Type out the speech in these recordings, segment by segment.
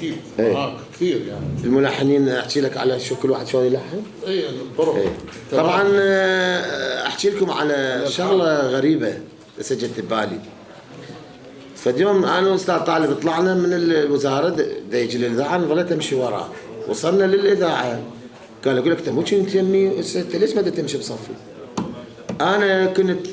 اكيد معاك كثير يعني. الملحنين احكي لك على شو كل واحد شلون يلحن؟ اي بالضبط. طبعا احكي لكم على شغله غريبه سجلت ببالي. فاليوم انا واستاذ طالب طلعنا من الوزاره دا يجي للاذاعه، ظليت امشي وراه. وصلنا للاذاعه قال اقول لك انت مو كنت يمي، انت ليش ما تمشي بصفي؟ انا كنت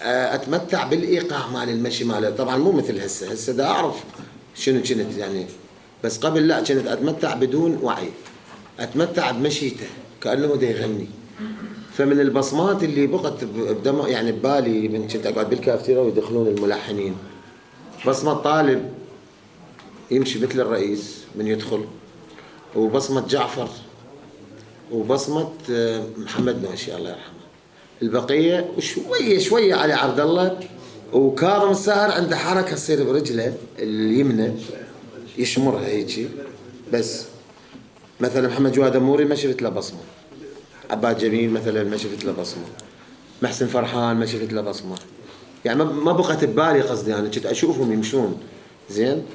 اتمتع بالايقاع مال المشي ماله. طبعا مو مثل هسه دا اعرف شنو كنت يعني، بس قبل لا كنت اتمتع بدون وعي، اتمتع بمشيته كانه دا يغني. فمن البصمات اللي بقت يعني ببالي من كنت اقعد بالكافتيريا ويدخلون الملحنين، بصمه طالب يمشي مثل الرئيس من يدخل، وبصمه جعفر، وبصمه محمد ناشي الله يرحمه. البقيه وشويه شويه علي عبد الله. وكاظم الساهر عنده حركه تصير برجله اليمنى يشمرها هيجي. بس مثلا محمد جواد اموري ما شفت له بصمه، عباد جميل مثلا ما شفت له بصمه، محسن فرحان ما شفت له بصمه، يعني ما بقت ببالي قصدي يعني كنت اشوفهم يمشون زين.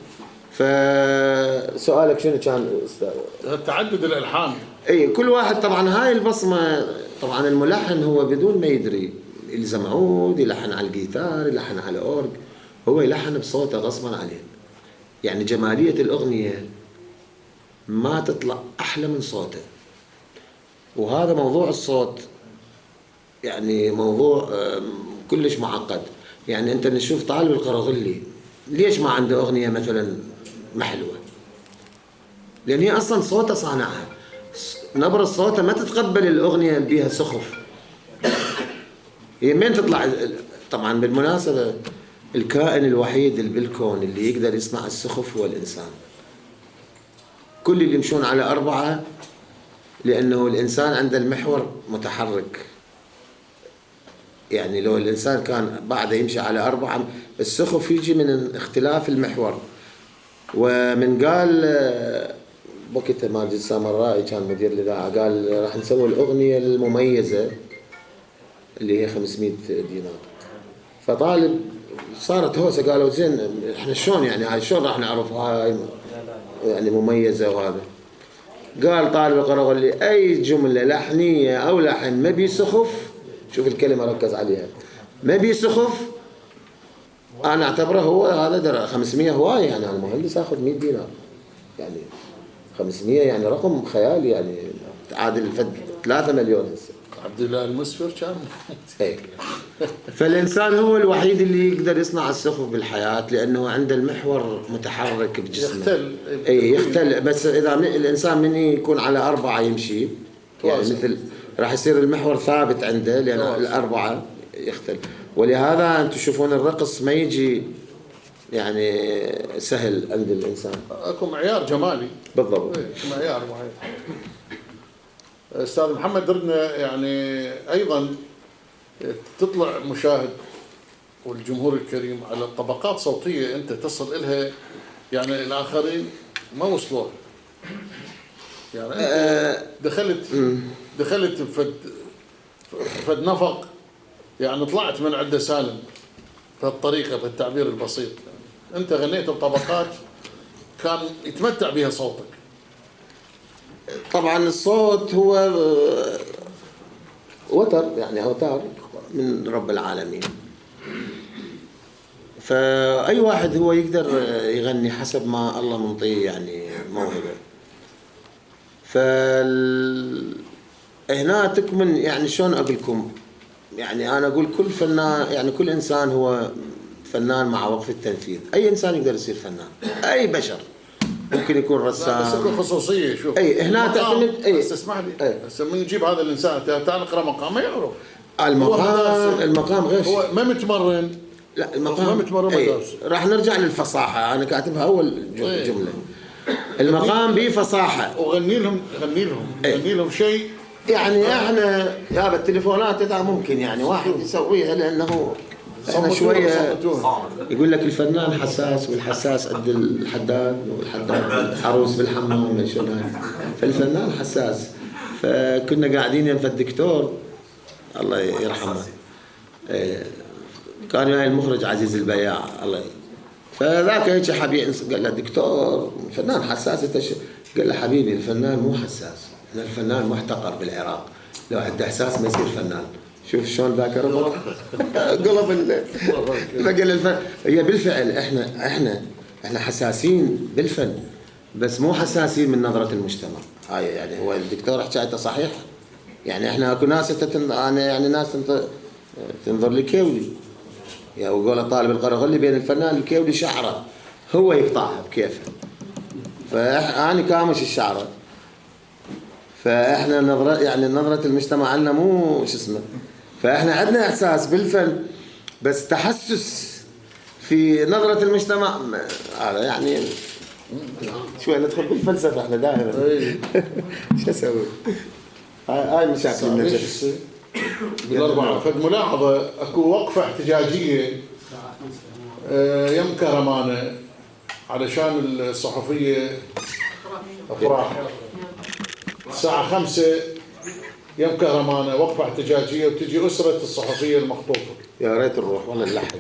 فسؤالك شنو كان استاذ؟ تعدد الالحان. اي كل واحد طبعا هاي البصمه. طبعا الملحن هو بدون ما يدري يلزم عود، يلحن على الجيتار، يلحن على اورج، هو يلحن بصوته غصبا عليه. يعني جماليه الاغنيه ما تطلع احلى من صوته. وهذا موضوع الصوت يعني موضوع كلش معقد. يعني انت نشوف طالب القرغلي ليش ما عنده اغنيه مثلا محلوه؟ لان هي اصلا صوته صانعها، نبره صوته ما تتقبل الاغنيه اللي بيها سخف. هي من تطلع؟ طبعا بالمناسبه الكائن الوحيد اللي بالكون اللي يقدر يصنع السخف هو الانسان. كل اللي يمشون على أربعة لأنه الإنسان عنده المحور متحرك. يعني لو الإنسان كان بعده يمشي على أربعة، السخف يجي من اختلاف المحور. ومن قال بوقتها ماجد سامرائي كان مدير الإذاعة قال راح نسوي الأغنية المميزة اللي هي 500 دينار. فطالب صارت هوسة قالوا زين احنا شلون يعني هاي شلون راح نعرفها هاي يعني مميزة؟ وهذا قال طالب القرغلي أي جملة لحنية أو لحن ما بي سخف، شوف الكلمة ركز عليها، ما بي سخف أنا أعتبره هو هذا 500 هواية. يعني أنا مهندس أخذ 100 دينار، يعني 500 يعني رقم خيالي، يعني تعادل 3 مليون هسه. عبد الله المسفر كان هيك. فالإنسان هو الوحيد اللي يقدر يصنع السخف بالحياة لأنه عنده المحور متحرك بجسمه. يختل. أي يختل. بس إذا الإنسان من يكون على أربعة يمشي يعني مثل راح يصير المحور ثابت عنده لأن الأربعة يختل. ولهذا أنتم تشوفون الرقص ما يجي يعني سهل عند الإنسان. اكو معيار جمالي. بالضبط. معيار معين. استاذ محمد ردنا يعني ايضا تطلع مشاهد والجمهور الكريم على طبقات صوتيه انت تصل الها يعني الاخرين ما وصلوا. يعني انت دخلت فد نفق، يعني طلعت من عنده سالم بهالطريقه بالتعبير البسيط. يعني انت غنيت بطبقات كان يتمتع بها صوتك. طبعا الصوت هو وتر، يعني أوتار من رب العالمين. فأي واحد هو يقدر يغني حسب ما الله منطيه يعني موهبة. هنا تكمن يعني شلون أقول لكم، يعني أنا أقول كل فنان يعني كل إنسان هو فنان مع وقف التنفيذ. أي إنسان يقدر يصير فنان، أي بشر ممكن يكون رسام. بس اكو خصوصيه. شوف اي هنا تعتمد. اي بس اسمح لي هسه من نجيب هذا الانسان تعال نقرا مقام ما يعرف المقام غير هو ما متمرن. لا المقام ما متمرن مدارس. راح نرجع للفصاحه، انا كاتبها اول جمله. المقام به فصاحه. وغني لهم شيء. يعني احنا يا التليفونات اذا ممكن يعني واحد يسويها لانه احنا شويه يقول لك الفنان حساس، والحساس عند الحداد، والحداد عروس بالحمام من شلون. فالفنان حساس. فكنا قاعدين يم الدكتور الله يرحمه، كان وياي المخرج عزيز البياع الله فذاك هيك حبيبي قال له دكتور الفنان حساس قال له حبيبي الفنان مو حساس، الفنان محتقر بالعراق، لو عنده احساس ما يصير فنان. شوف شلون ذاك ربط قلب فقال الفن. هي بالفعل احنا حساسين بالفن، بس مو حساسين من نظرة المجتمع. هاي يعني هو الدكتور حكايته صحيح. يعني احنا اكو ناس انا يعني ناس تنظر لكيولي، يا وقول طالب القرغلي بين الفنان الكيولي شعره هو يقطعها بكيفه، فانا كامش الشعره. فاحنا نظرة المجتمع عندنا مو شو اسمه، فاحنا عندنا احساس بالفن بس تحسس في نظرة المجتمع هذا يعني شوي ندخل بالفلسفة احنا دائما. شو اسوي؟ هاي مشاكل النجف بالأربعة. فد ملاحظة اكو وقفة احتجاجية يم كهرمانة علشان الصحفية أفراح الساعة 5 يم كهرمانة وقفة احتجاجية، وتجي أسرة الصحفية المخطوفة. يا ريت نروح والله نلحق.